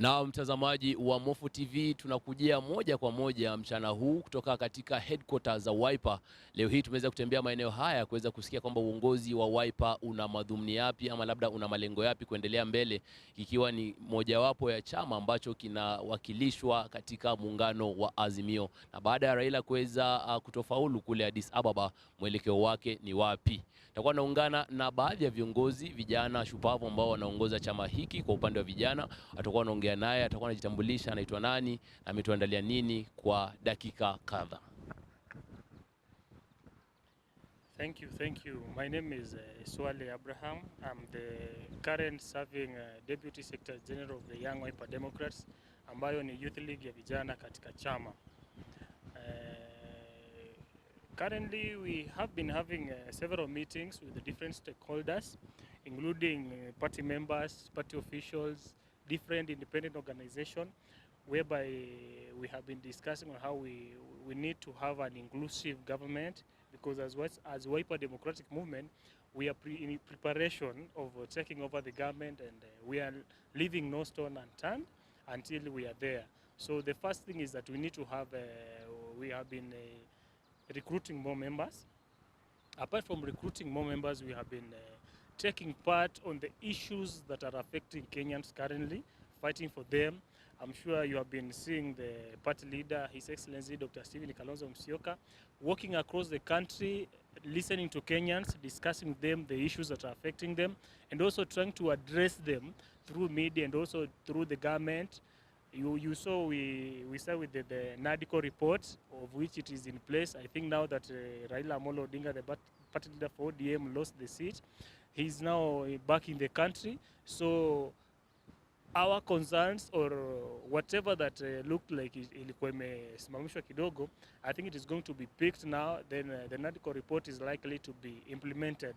Na mtazamaji wa M04 TV, tunakujia moja kwa moja mchana huu kutoka katika headquarters za Wiper. Leo hii tumeweza kutembea maeneo haya kuweza kusikia kwamba uongozi wa Wiper una madhumuni yapi ama labda una malengo yapi kuendelea mbele, ikiwa ni mojawapo ya chama ambacho kinawakilishwa katika muungano wa Azimio. Na baada ya Raila kuweza kutofaulu kule Addis Ababa, mwelekeo wake ni wapi? Tutakuwa naungana na baadhi ya viongozi vijana shupavu ambao wanaongoza chama hiki kwa upande wa vijana. Atakuwa anaongea naye, atakuwa anajitambulisha anaitwa nani na ametuandalia nini kwa dakika kadhaa. Thank you. My name is Swale Abraham. I'm the current serving Deputy Secretary General of the Young Wiper Democrats, ambayo ni Youth League ya vijana katika chama. Currently, we have been having several meetings with the different stakeholders, including party members, party officials, different independent organizations, whereby we have been discussing on how we need to have an inclusive government, because as Wiper Democratic Movement, we are in preparation of taking over the government, and we are leaving no stone unturned until we are there. So the first thing is that we need to have, we have been recruiting more members. Apart from recruiting more members, we have been taking part on the issues that are affecting Kenyans currently, fighting for them. I'm sure you have been seeing the party leader, His Excellency Dr. Stephen Kalonzo Musyoka, walking across the country, listening to Kenyans, discussing with them the issues that are affecting them, and also trying to address them through media and also through the government. You saw we started with the NADCO report, of which it is in place. I think now that Raila Amolo Odinga, the party leader for ODM, lost the seat, he's now back in the country. So our concerns, or whatever that looked like ilikuwa imesimamishwa kidogo, I think it is going to be picked now. Then the NADCO report is likely to be implemented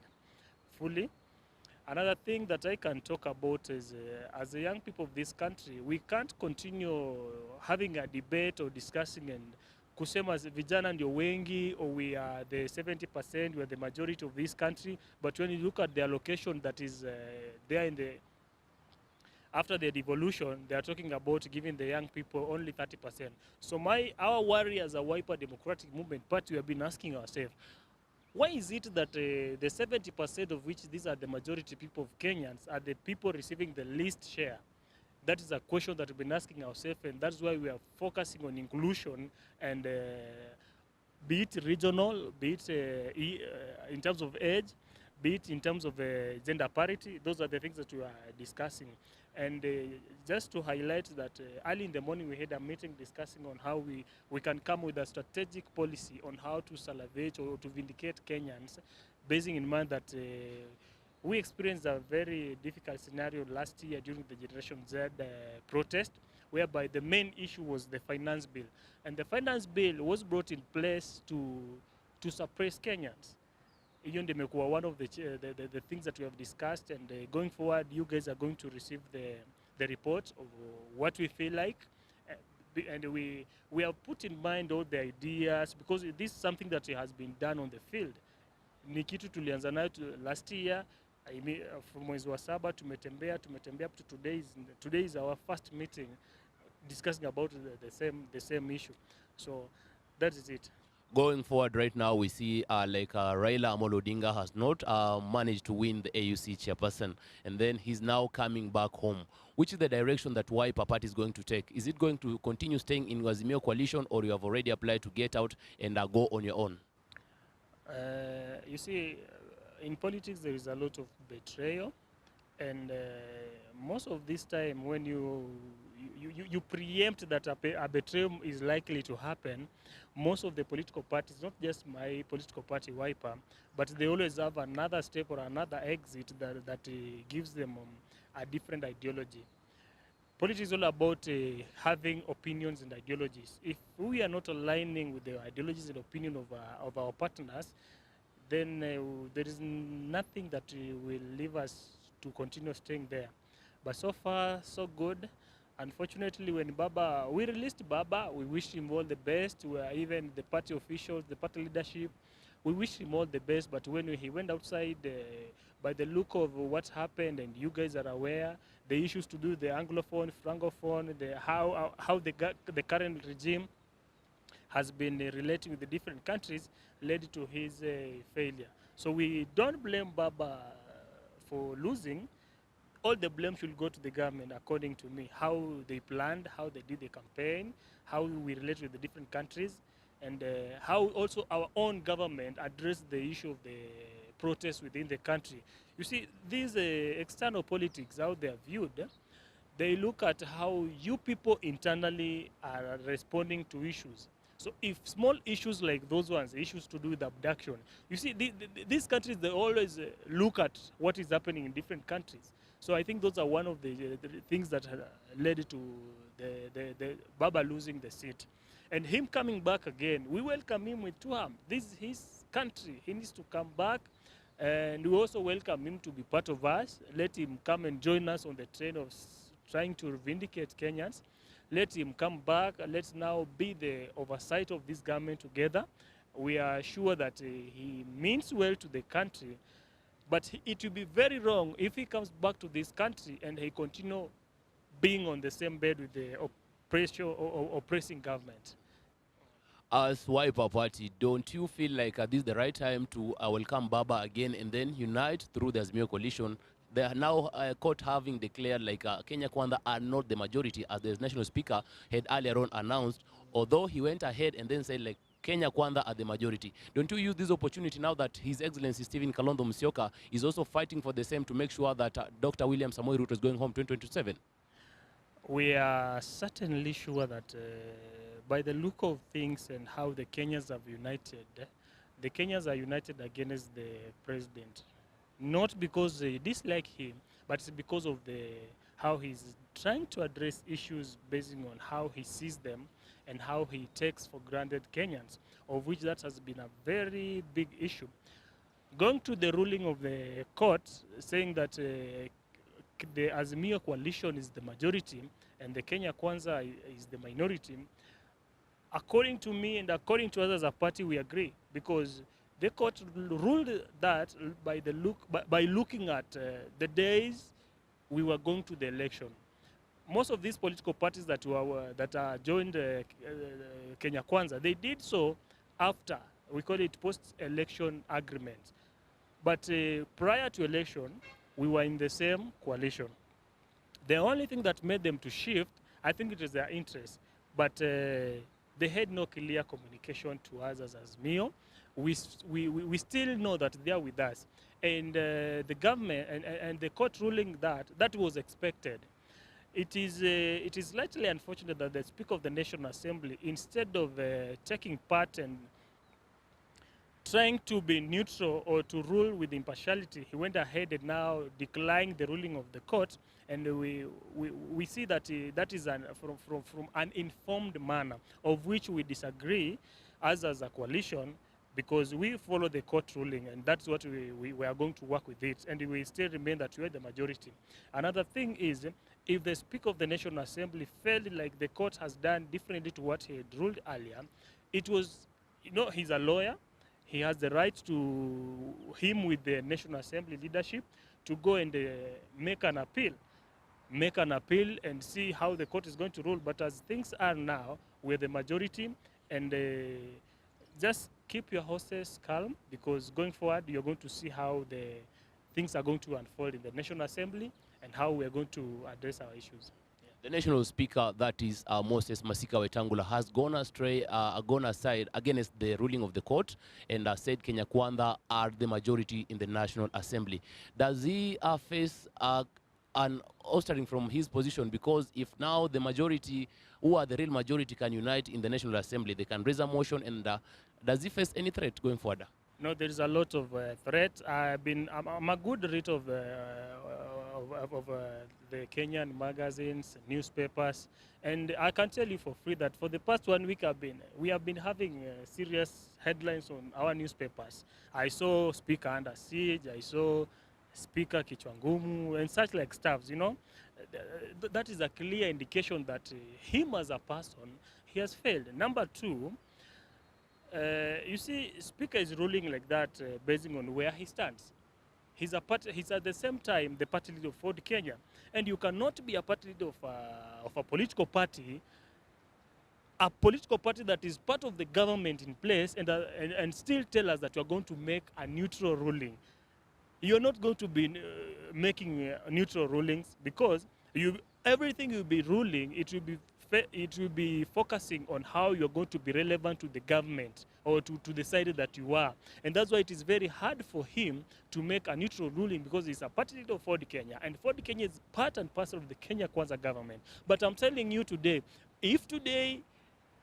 fully. Another thing that I can talk about is, as the young people of this country, we can't continue having a debate or discussing and kusema vijana ndio wengi, or we are the 70%, we are the majority of this country. But when you look at the allocation that is there in the, after the devolution, they are talking about giving the young people only 30%. So our worry as a Wiper Democratic Movement Party, we have been asking ourselves, why is it that the 70% of which these are the majority people of Kenyans are the people receiving the least share? That is a question that we've been asking ourselves, and that's why we are focusing on inclusion, and be it regional, be it in terms of age, be it in terms of gender parity. Those are the things that we are discussing. And just to highlight that early in the morning we had a meeting discussing on how we can come with a strategic policy on how to salvage or to vindicate Kenyans, basing in mind that we experienced a very difficult scenario last year during the Generation Z protest, whereby the main issue was the finance bill. And the finance bill was brought in place to suppress Kenyans. One of the things that we have discussed, and going forward, you guys are going to receive the report of what we feel like, and we have put in mind all the ideas, because this is something that has been done on the field. Ni kitu tulianza nayo last year, from mwezi wa saba tumetembea up to today is our first meeting discussing about the same issue. So that is it. Going forward right now, we see Raila Amolo Odinga has not managed to win the AUC chairperson, and then he's now coming back home. Which is the direction that Wiper Party is going to take? Is it going to continue staying in Azimio coalition, or you have already applied to get out and go on your own? You see, in politics there is a lot of betrayal, and most of this time when you preempt that a betrayal is likely to happen, most of the political parties, not just my political party Wiper, but they always have another step or another exit that gives them a different ideology. Politics is all about having opinions and ideologies. If we are not aligning with the ideologies and opinion of our partners, then there is nothing that will leave us to continue staying there. But so far, so good. Unfortunately, when we released Baba, we wished him all the best. Even the party officials, the party leadership, we wish him all the best. But when he went outside, by the look of what happened, and you guys are aware, the issues to do the Anglophone, Francophone, how the current regime has been relating with the different countries led to his failure. So we don't blame Baba for losing. All the blame should go to the government, according to me. How they planned, how they did the campaign, how we relate with the different countries, and how also our own government addressed the issue of the protests within the country. You see, these external politics, how they are viewed, they look at how you people internally are responding to issues. So if small issues like those ones, issues to do with abduction, you see, these countries, they always look at what is happening in different countries. So I think those are one of the things that led to the Baba losing the seat. And him coming back again, we welcome him with two arms. This is his country. He needs to come back. And we also welcome him to be part of us. Let him come and join us on the train of trying to vindicate Kenyans. Let him come back. Let's now be the oversight of this government together. We are sure that he means well to the country, but it will be very wrong if he comes back to this country and he continue being on the same bed with the oppressing government. As Wiper Party, don't you feel like this is the right time to welcome Baba again and then unite through the Azimio coalition? They are now court having declared like Kenya Kwanza are not the majority, as the national speaker had earlier on announced, although he went ahead and then said like Kenya Kwanza are the majority. Don't you use this opportunity now that His Excellency Stephen Kalonzo Musyoka is also fighting for the same to make sure that Dr. William Samoei Ruto is going home 2027? We are certainly sure that by the look of things and how the Kenyans have united, the Kenyans are united against the president. Not because they dislike him, but it's because of how he's trying to address issues based on how he sees them and how he takes for granted Kenyans, of which that has been a very big issue. Going to the ruling of the court saying that the Azimio coalition is the majority and the Kenya Kwanza is the minority, according to me and according to others as a party, we agree, because the court ruled that by looking at the days we were going to the election. Most of these political parties that joined Kenya Kwanza, they did so after, we call it post-election agreement. But prior to election, we were in the same coalition. The only thing that made them to shift, I think it is their interest, but they had no clear communication to us as Azimio. We still know that they are with us. And the government and the court ruling that was expected. It is slightly unfortunate that the Speaker of the National Assembly, instead of taking part and trying to be neutral or to rule with impartiality, he went ahead and now declined the ruling of the court. And we see that that is from an informed manner, of which we disagree as a coalition, because we follow the court ruling, and that's what we are going to work with it, and we still remain that we are the majority. Another thing is, if the Speaker of the National Assembly felt like the court has done differently to what he had ruled earlier, it was, he's a lawyer, he has the right to, him with the National Assembly leadership, to go and make an appeal and see how the court is going to rule. But as things are now, we're the majority, and just keep your horses calm, because going forward, you're going to see how the things are going to unfold in the National Assembly and how we're going to address our issues. The national speaker, that is Moses Masika Wetangula, has gone aside against the ruling of the court and said Kenya Kwanza are the majority in the National Assembly. Does he face an oustering from his position? Because if now the majority, who are the real majority, can unite in the National Assembly, they can raise a motion, and does he face any threat going forward? No, there is a lot of threat. I'm a good reader of the Kenyan magazines, newspapers, and I can tell you for free that for the past 1 week we have been having serious headlines on our newspapers. I saw Speaker under siege, I saw Speaker Kichwangumu, and such like stuffs, That is a clear indication that him as a person, he has failed. Number two, You see, Speaker is ruling like that based on where he stands. He's at the same time the party leader of Ford Kenya, and you cannot be a party leader of a political party that is part of the government in place, and still tell us that you are going to make a neutral ruling. You're not going to be making neutral rulings, because everything you'll be ruling, it will be focusing on how you're going to be relevant to the government, or to the side that you are. And that's why it is very hard for him to make a neutral ruling, because he's a party leader of Ford Kenya, and Ford Kenya is part and parcel of the Kenya Kwanza government. But I'm telling you today, if today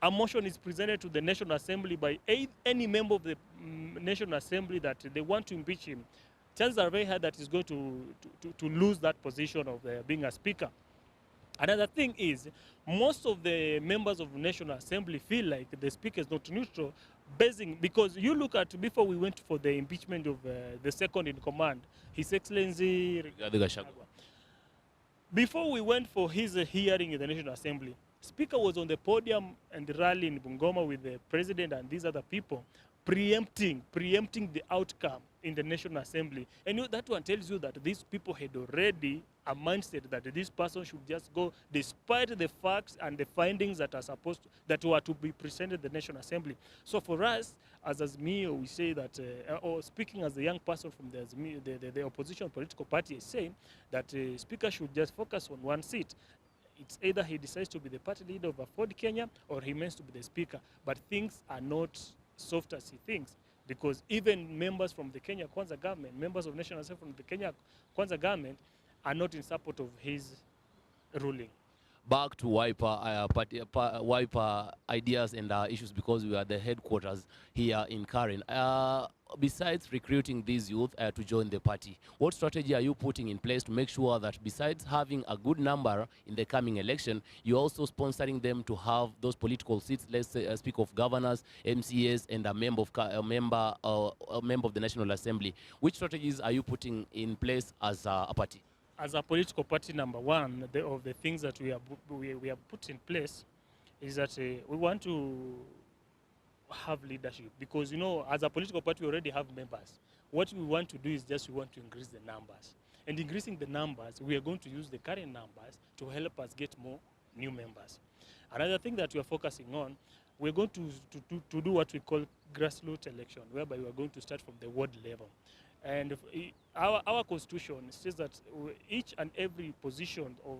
a motion is presented to the National Assembly by any member of the National Assembly that they want to impeach him, chances are very high that he's going to lose that position of being a speaker. Another thing is, most of the members of the National Assembly feel like the speaker is not neutral, because you look at, before we went for the impeachment of the second in command, His Excellency Rigathi Gachagua. Before we went for his hearing in the National Assembly, Speaker was on the podium and the rally in Bungoma with the president and these other people, preempting the outcome in the National Assembly. And that one tells you that these people had already a mindset that this person should just go, despite the facts and the findings that were to be presented in the National Assembly. So for us, as Azimio, we say that, or speaking as a young person from the opposition political party, is saying that Speaker should just focus on one seat. It's either he decides to be the party leader of Ford Kenya, or he means to be the speaker. But things are not soft as he thinks, because even members from the Kenya Kwanza government, members of National Assembly from the Kenya Kwanza government, are not in support of his ruling. Back to Wiper ideas and issues, because we are the headquarters here in Karen. Besides recruiting these youth to join the party, what strategy are you putting in place to make sure that besides having a good number in the coming election, you're also sponsoring them to have those political seats? Let's say, speak of governors, MCAs, and a member of the National Assembly. Which strategies are you putting in place as a party? As a political party, number one, of the things that we have put in place is that we want to have leadership, because, you know, as a political party, we already have members. What we want to do is we want to increase the numbers. And increasing the numbers, we are going to use the current numbers to help us get more new members. Another thing that we are focusing on, we're going to do what we call grassroots election, whereby we are going to start from the ward level. And our constitution says that each and every position of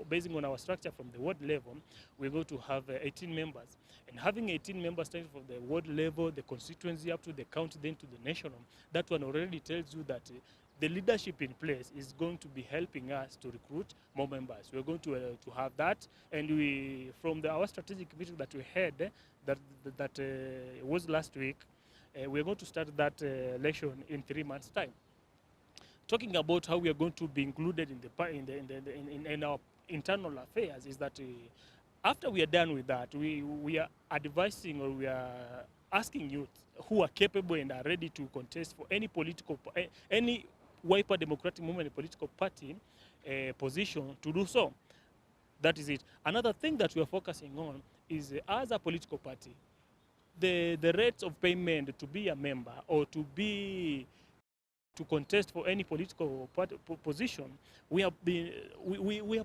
basing on our structure from the ward level, we're going to have 18 members. And having 18 members starting from the ward level, the constituency, up to the county, then to the national, that one already tells you that the leadership in place is going to be helping us to recruit more members. We're going to have that, and from our strategic meeting that we had, that was last week, we're going to start that election in 3 months' time. Talking about how we are going to be included in our internal affairs, is that after we are done with that, we are advising, or we are asking youth who are capable and are ready to contest for any Wiper Democratic Movement political party position to do so. That is it. Another thing that we are focusing on is, as a political party, the rates of payment to be a member, or to contest for any political position, we are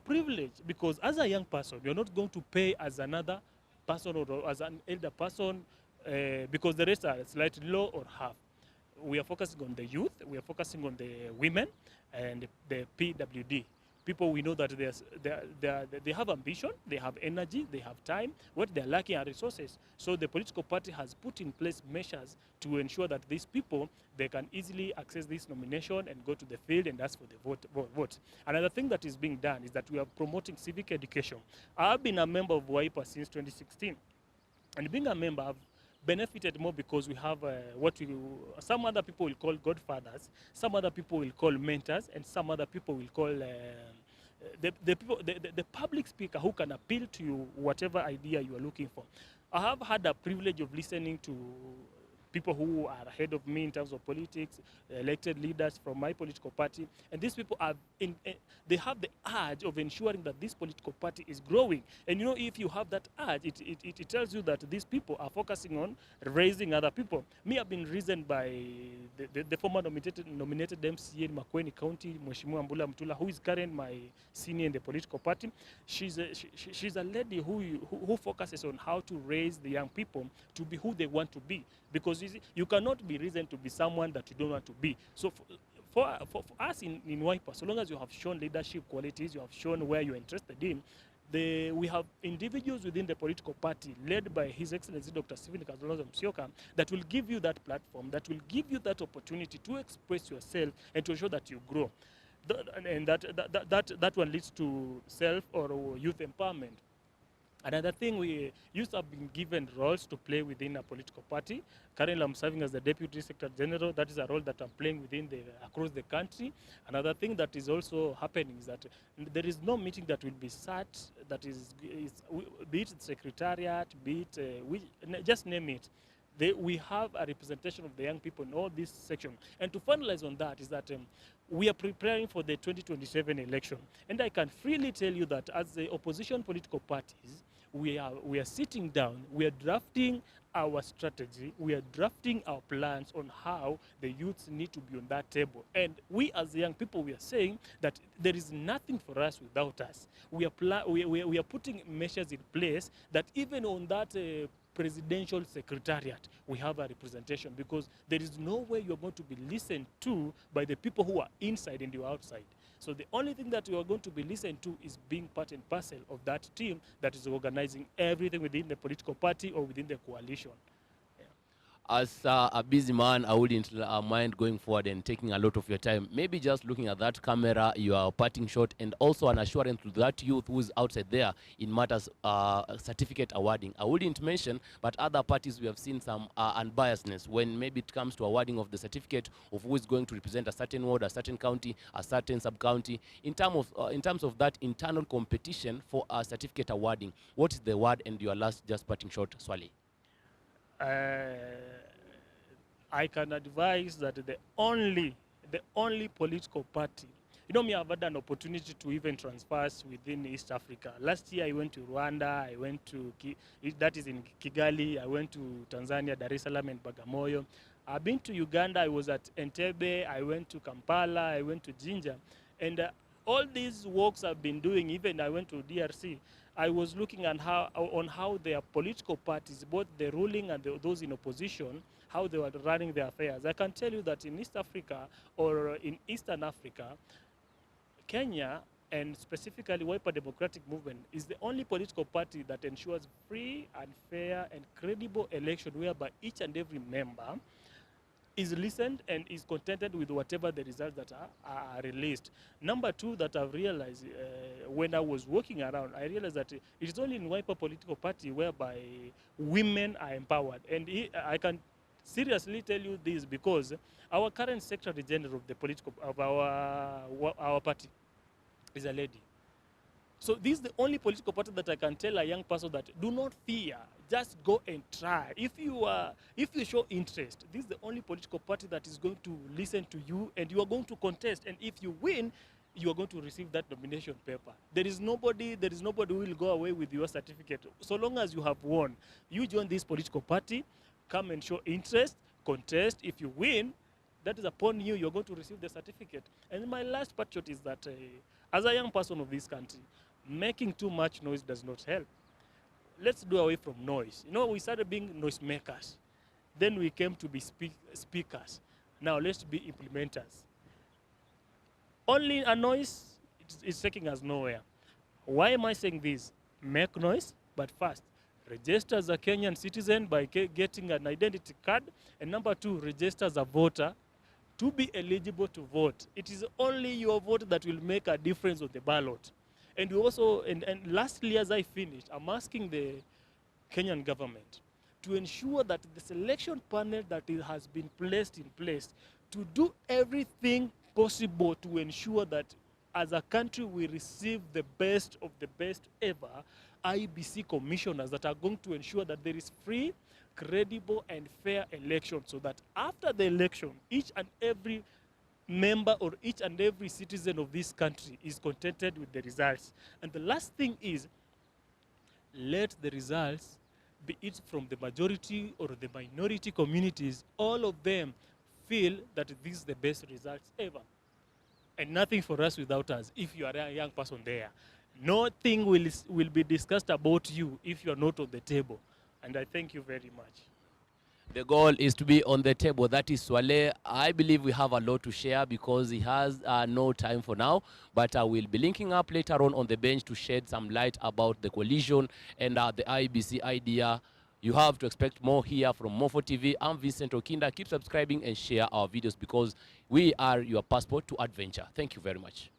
privileged, because as a young person, you're not going to pay as another person or as an elder person, because the rates are slightly low or half. We are focusing on the youth, we are focusing on the women, and the PWD. People, we know that they have ambition, they have energy, they have time. What they're lacking are resources. So the political party has put in place measures to ensure that these people, they can easily access this nomination and go to the field and ask for the vote. Another thing that is being done is that we are promoting civic education. I've been a member of Wiper since 2016. And being a member, I've benefited more, because we have some other people will call godfathers, some other people will call mentors, and some other people will call the public speaker who can appeal to you whatever idea you are looking for. I have had the privilege of listening to people who are ahead of me in terms of politics, elected leaders from my political party, and these people are they have the urge of ensuring that this political party is growing. And you know, if you have that urge, it tells you that these people are focusing on raising other people. Me, I've been reasoned by the former nominated MCA in Makueni County, Mheshimiwa Mbula Mtula, who is currently my senior in the political party. She's a lady who focuses on how to raise the young people to be who they want to be. Because you cannot be reasoned to be someone that you don't want to be. So for us in Wiper, so long as you have shown leadership qualities, you have shown where you're interested in, we have individuals within the political party led by His Excellency Dr. Stephen Kalonzo Musyoka that will give you that platform, that will give you that opportunity to express yourself and to ensure that you grow. And that one leads to self or youth empowerment. Another thing, youth have been given roles to play within a political party. Currently, I'm serving as the Deputy Secretary General. That is a role that I'm playing across the country. Another thing that is also happening is that there is no meeting that will be sat, that is be it secretariat, be it, just name it. We have a representation of the young people in all this section. And to finalize on that is that we are preparing for the 2027 election. And I can freely tell you that as the opposition political parties, we are sitting down, we are drafting our strategy, we are drafting our plans on how the youths need to be on that table. And we as the young people, we are saying that there is nothing for us without us. We are putting measures in place that even on that presidential secretariat, we have a representation, because there is no way you're going to be listened to by the people who are inside and you are outside. So the only thing that you are going to be listened to is being part and parcel of that team that is organizing everything within the political party or within the coalition. As a busy man, I wouldn't mind going forward and taking a lot of your time. Maybe just looking at that camera, your parting shot, and also an assurance to that youth who is outside there in matters certificate awarding. I wouldn't mention, but other parties, we have seen some unbiasedness when maybe it comes to awarding of the certificate of who is going to represent a certain ward, a certain county, a certain sub-county. In terms of that internal competition for certificate awarding, what is the word and your last just parting shot, Swali? I can advise that the only political party, you know, me, I've had an opportunity to even transfer within East Africa. Last year I went to Rwanda, I went to, that is in Kigali, I went to Tanzania, Dar es Salaam and Bagamoyo. I've been to Uganda, I was at Entebbe, I went to Kampala, I went to Jinja. And all these works I've been doing, even I went to DRC, I was looking at how their political parties, both the ruling and those in opposition, how they were running their affairs. I can tell you that in East Africa or in Eastern Africa, Kenya, and specifically Wiper Democratic Movement, is the only political party that ensures free and fair and credible election whereby each and every member is listened and is contented with whatever the results that are released. Number two that I've realized when I was walking around, I realized that it is only in Wiper political party whereby women are empowered. And I can seriously tell you this because our current Secretary General of our party is a lady. So this is the only political party that I can tell a young person that do not fear, just go and try. If you show interest, this is the only political party that is going to listen to you and you are going to contest. And if you win, you are going to receive that nomination paper. There is nobody who will go away with your certificate. So long as you have won, you join this political party, come and show interest, contest. If you win, that is upon you, you're going to receive the certificate. And my last part is that as a young person of this country, making too much noise does not help. Let's do away from noise. You know, we started being noise makers. Then we came to be speakers. Now let's be implementers. Only a noise is taking us nowhere. Why am I saying this? Make noise, but first, register as a Kenyan citizen by getting an identity card. And number two, register as a voter to be eligible to vote. It is only your vote that will make a difference on the ballot. And we also, and lastly, as I finished, I'm asking the Kenyan government to ensure that the selection panel that has been placed in place to do everything possible to ensure that as a country we receive the best of the best ever IBC commissioners that are going to ensure that there is free, credible and fair election, so that after the election, each and every member or each and every citizen of this country is contented with the results. And the last thing is, let the results, be it from the majority or the minority communities, all of them feel that this is the best results ever. And nothing for us without us. If you are a young person there, nothing will be discussed about you if you are not on the table. And I thank you very much. The goal is to be on the table. That is Swale. I believe we have a lot to share because he has no time for now. But we'll be linking up later on the bench to shed some light about the coalition and the IBC idea. You have to expect more here from M04 TV. I'm Vincent Okinda. Keep subscribing and share our videos because we are your passport to adventure. Thank you very much.